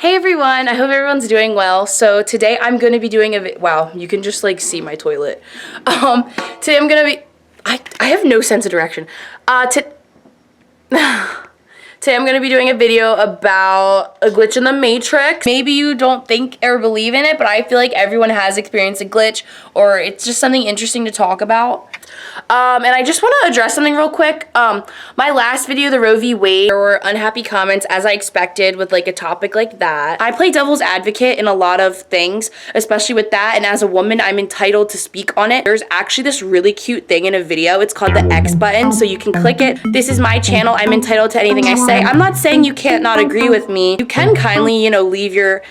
Hey everyone, I hope everyone's doing well. So today I'm going to be doing wow, you can just like see my toilet. Today I'm going to be, I have no sense of direction. Today I'm going to be doing a video about a glitch in the Matrix. Maybe you don't think or believe in it, but I feel like everyone has experienced a glitch, or it's just something interesting to talk about. And I just want to address something real quick. My last video, the Roe v. Wade, there were unhappy comments as I expected with like a topic like that. I play devil's advocate in a lot of things, especially with that, and as a woman, I'm entitled to speak on it. There's actually this really cute thing in a video. It's called the X button, so you can click it. This is my channel. I'm entitled to anything I say. I'm not saying you can't not agree with me. You can kindly, leave your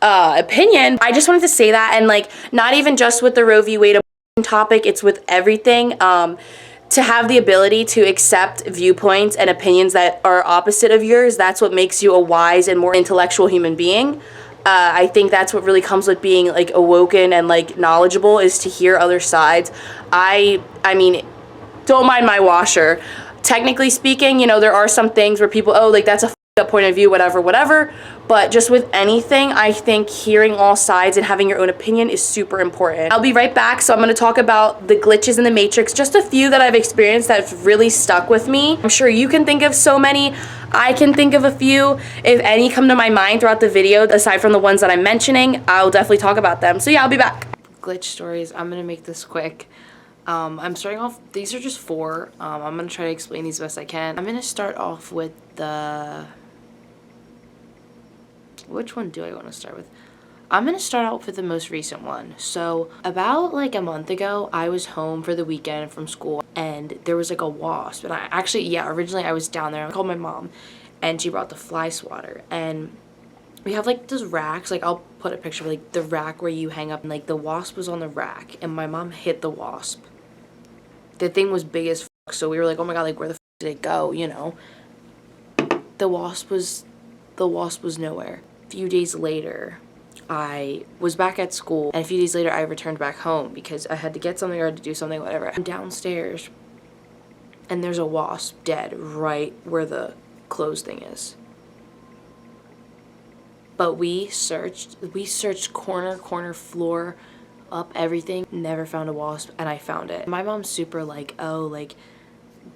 opinion. I just wanted to say that, and like, not even just with the Roe v. Wade topic, it's with everything. To have the ability to accept viewpoints and opinions that are opposite of yours, that's what makes you a wise and more intellectual human being. I think that's what really comes with being like awoken and like knowledgeable, is to hear other sides. I mean, don't mind my washer. Technically speaking, there are some things where people, oh, like that's a up point of view, whatever, but just with anything, I think hearing all sides and having your own opinion is super important. I'll be right back. So I'm going to talk about the glitches in the Matrix, just a few that I've experienced that have really stuck with me. I'm sure you can think of so many. I can think of a few. If any come to my mind throughout the video, aside from the ones that I'm mentioning, I'll definitely talk about them. So yeah, I'll be back. Glitch stories. I'm going to make this quick. I'm starting off, these are just four. I'm going to try to explain these best I can. I'm going to start off with which one do I want to start with? I'm going to start out with the most recent one. So about like a month ago, I was home for the weekend from school and there was like a wasp. And originally I was down there. I called my mom and she brought the fly swatter. And we have like those racks, like I'll put a picture of like the rack where you hang up, and like the wasp was on the rack and my mom hit the wasp. The thing was big as fuck, so we were like, oh my god, like where the fuck did it go, The wasp was nowhere. A few days later, I was back at school, and a few days later I returned back home because I had to get something or had to do something, whatever. I'm downstairs and there's a wasp dead right where the clothes thing is. But we searched corner, floor, up, everything, never found a wasp, and I found it. My mom's super like, oh, like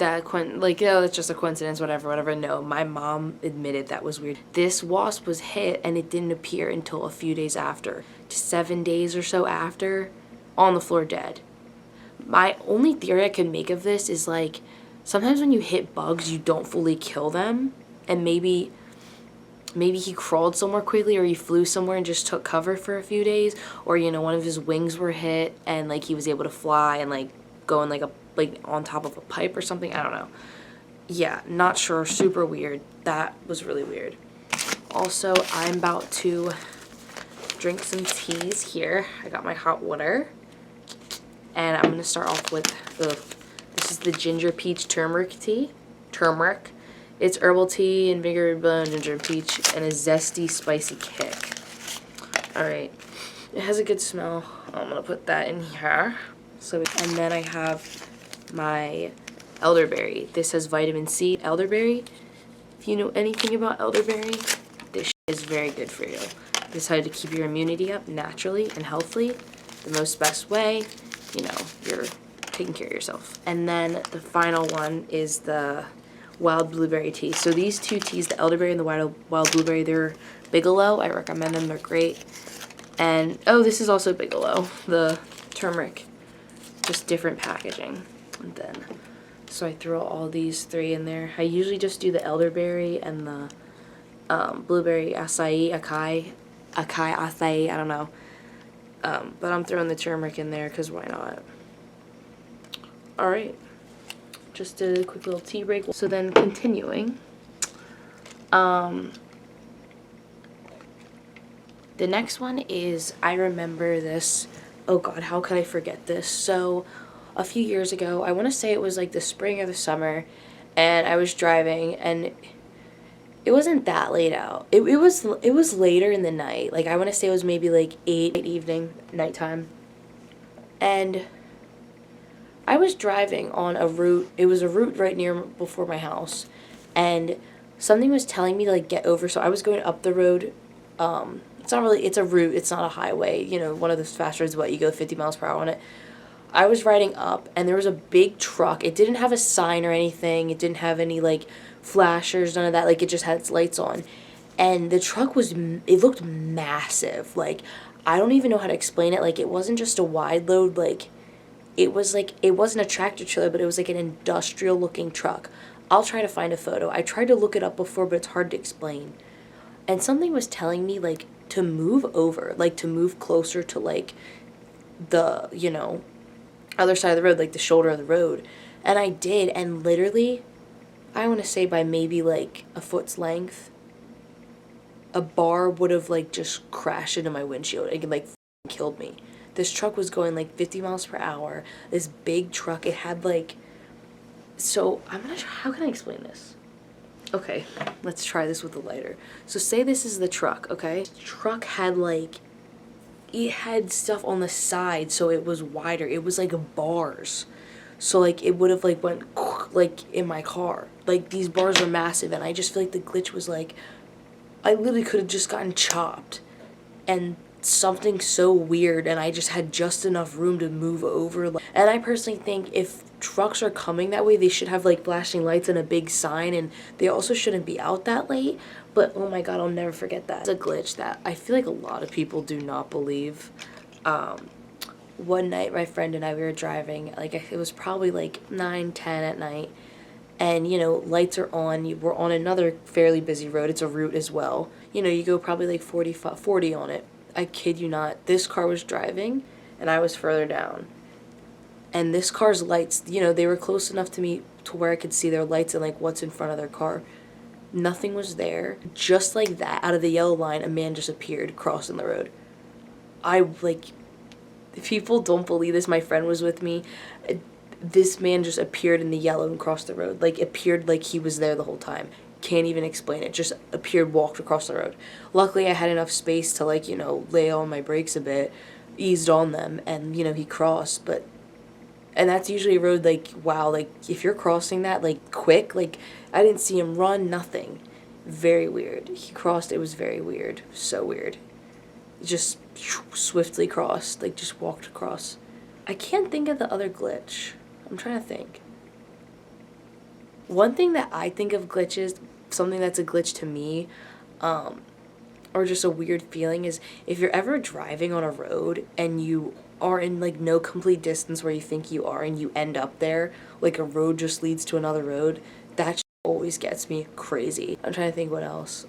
it's just a coincidence, whatever. No, my mom admitted that was weird. This wasp was hit and it didn't appear until a few days after, just 7 days or so after, on the floor dead. My only theory I could make of this is like, sometimes when you hit bugs, you don't fully kill them, and maybe he crawled somewhere quickly, or he flew somewhere and just took cover for a few days, or one of his wings were hit and like he was able to fly and like go in like on top of a pipe or something. I don't know. Yeah, not sure. Super weird. That was really weird. Also, I'm about to drink some teas here. I got my hot water. And I'm going to start off with, this is the ginger peach turmeric tea. Turmeric. It's herbal tea, invigorated blood, ginger peach, and a zesty, spicy kick. Alright. It has a good smell. I'm going to put that in here. And then I have my elderberry. This has vitamin C. Elderberry, if you know anything about elderberry, this is very good for you. This is how to keep your immunity up naturally and healthily. The best way, you're taking care of yourself. And then the final one is the wild blueberry tea. So these two teas, the elderberry and the wild blueberry, they're Bigelow. I recommend them. They're great. And, oh, this is also Bigelow, the turmeric. Just different packaging. And then, so I throw all these three in there. I usually just do the elderberry and the blueberry acai, I don't know. But I'm throwing the turmeric in there because why not? Alright. Just did a quick little tea break. So then continuing. The next one is, I remember this. Oh god, how could I forget this? So a few years ago, I want to say it was like the spring or the summer, and I was driving, and it wasn't that late out. It was later in the night. Like I want to say it was maybe like 8 evening, nighttime. And I was driving on a route. It was a route right near before my house, and something was telling me to like get over. So I was going up the road It's not really, it's a route, it's not a highway, you know, one of those fast roads, what, you go 50 miles per hour on it. I was riding up, and there was a big truck. It didn't have a sign or anything. It didn't have any, like, flashers, none of that. Like, it just had its lights on. And the truck was, it looked massive. Like, I don't even know how to explain it. Like, it wasn't just a wide load. Like, it wasn't a tractor trailer, but it was, like, an industrial-looking truck. I'll try to find a photo. I tried to look it up before, but it's hard to explain. And something was telling me, like, to move over. Like, to move closer to, like, the, you know, other side of the road, like the shoulder of the road. And I did, and literally, I want to say by maybe like a foot's length, a bar would have like just crashed into my windshield and like killed me. This truck was going like 50 miles per hour. This big truck, it had like, so I'm not sure, how can I explain this? Okay, let's try this with the lighter. So say this is the truck, okay? The truck had like, it had stuff on the side, so it was wider. It was like bars, so like it would have like went like in my car. Like these bars were massive, and I just feel like the glitch was like, I literally could have just gotten chopped, and something so weird, and I just had just enough room to move over. And I personally think if trucks are coming that way, they should have like flashing lights and a big sign, and they also shouldn't be out that late. But oh my god, I'll never forget that. It's a glitch that I feel like a lot of people do not believe. One night my friend and I, we were driving, like it was probably like 9, 10 at night, and you know, lights are on. We're on another fairly busy road. It's a route as well. You know, you go probably like 40 on it. I kid you not, this car was driving and I was further down. And this car's lights, you know, they were close enough to me to where I could see their lights and like what's in front of their car. Nothing was there. Just like that, out of the yellow line, a man just appeared crossing the road. I like, people don't believe this. My friend was with me. This man just appeared in the yellow and crossed the road. Like, appeared like he was there the whole time. Can't even explain it. Just appeared, walked across the road. Luckily, I had enough space to, like, you know, lay on my brakes a bit, eased on them, and, you know, he crossed. But, and that's usually a road, like, wow, like, if you're crossing that, like, quick, like, I didn't see him run, nothing. Very weird. He crossed, it was very weird. So weird. Just swiftly crossed, like, just walked across. I can't think of the other glitch. I'm trying to think. One thing that I think of glitches, something that's a glitch to me, or just a weird feeling, is if you're ever driving on a road and you are in like no complete distance where you think you are and you end up there, like a road just leads to another road, that shit always gets me crazy. I'm trying to think what else.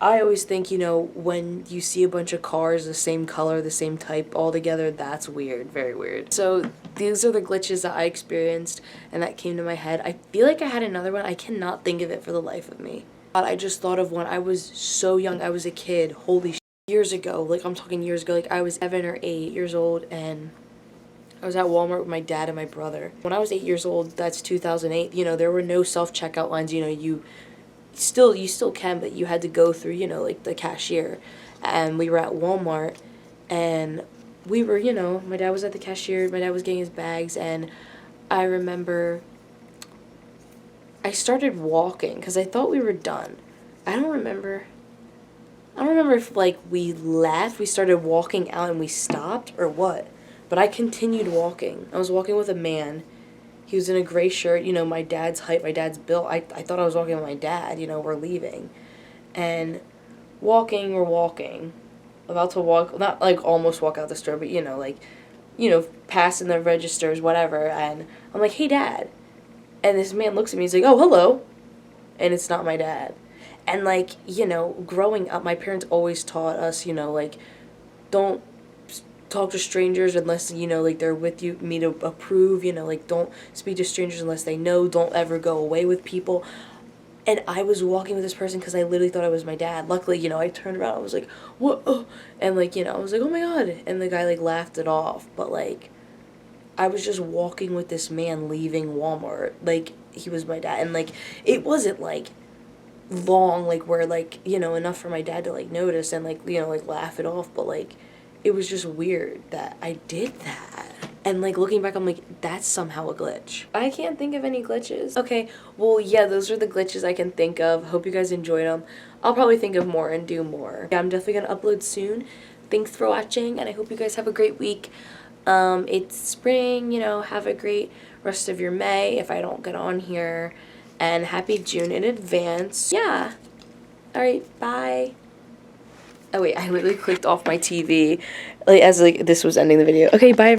I always think, you know, when you see a bunch of cars the same color, the same type all together, that's weird, very weird. So these are the glitches that I experienced and that came to my head. I feel like I had another one. I cannot think of it for the life of me. I just thought of one. I was so young. I was a kid. Holy shit. Years ago, like I'm talking years ago, like I was 7 or 8 years old, and I was at Walmart with my dad and my brother. When I was 8 years old, that's 2008, you know, there were no self-checkout lines, you know, you still can, but you had to go through, you know, like the cashier. And we were at Walmart, and we were, you know, my dad was at the cashier, my dad was getting his bags, and I remember I started walking because I thought we were done. I don't remember if like we left, we started walking out and we stopped or what, but I continued walking. I was walking with a man. He was in a gray shirt, you know, my dad's height, my dad's built. I thought I was walking with my dad, you know, we're leaving. And we're walking. About to walk, not like almost walk out the store, but, you know, like, you know, passing the registers, whatever. And I'm like, hey, Dad. And this man looks at me, he's like, oh, hello. And it's not my dad. And, like, you know, growing up, my parents always taught us, you know, like, don't talk to strangers unless, you know, like, they're with you, me to approve, you know, like, don't speak to strangers unless they know, don't ever go away with people. And I was walking with this person because I literally thought I was my dad. Luckily, you know, I turned around, I was like, what, oh, and, like, you know, I was like, oh my god, and the guy, like, laughed it off, but, like, I was just walking with this man leaving Walmart, like, he was my dad, and, like, it wasn't, like, long, like, where, like, you know, enough for my dad to, like, notice and, like, you know, like, laugh it off, but, like, it was just weird that I did that. And, like, looking back, I'm like, that's somehow a glitch. I can't think of any glitches. Okay, well, yeah, those are the glitches I can think of. Hope you guys enjoyed them. I'll probably think of more and do more. Yeah, I'm definitely gonna upload soon. Thanks for watching, and I hope you guys have a great week. It's spring, you know, have a great rest of your May if I don't get on here, and happy June in advance. Yeah. Alright, bye. Oh wait, I literally clicked off my TV, like, as like this was ending the video. Okay, bye.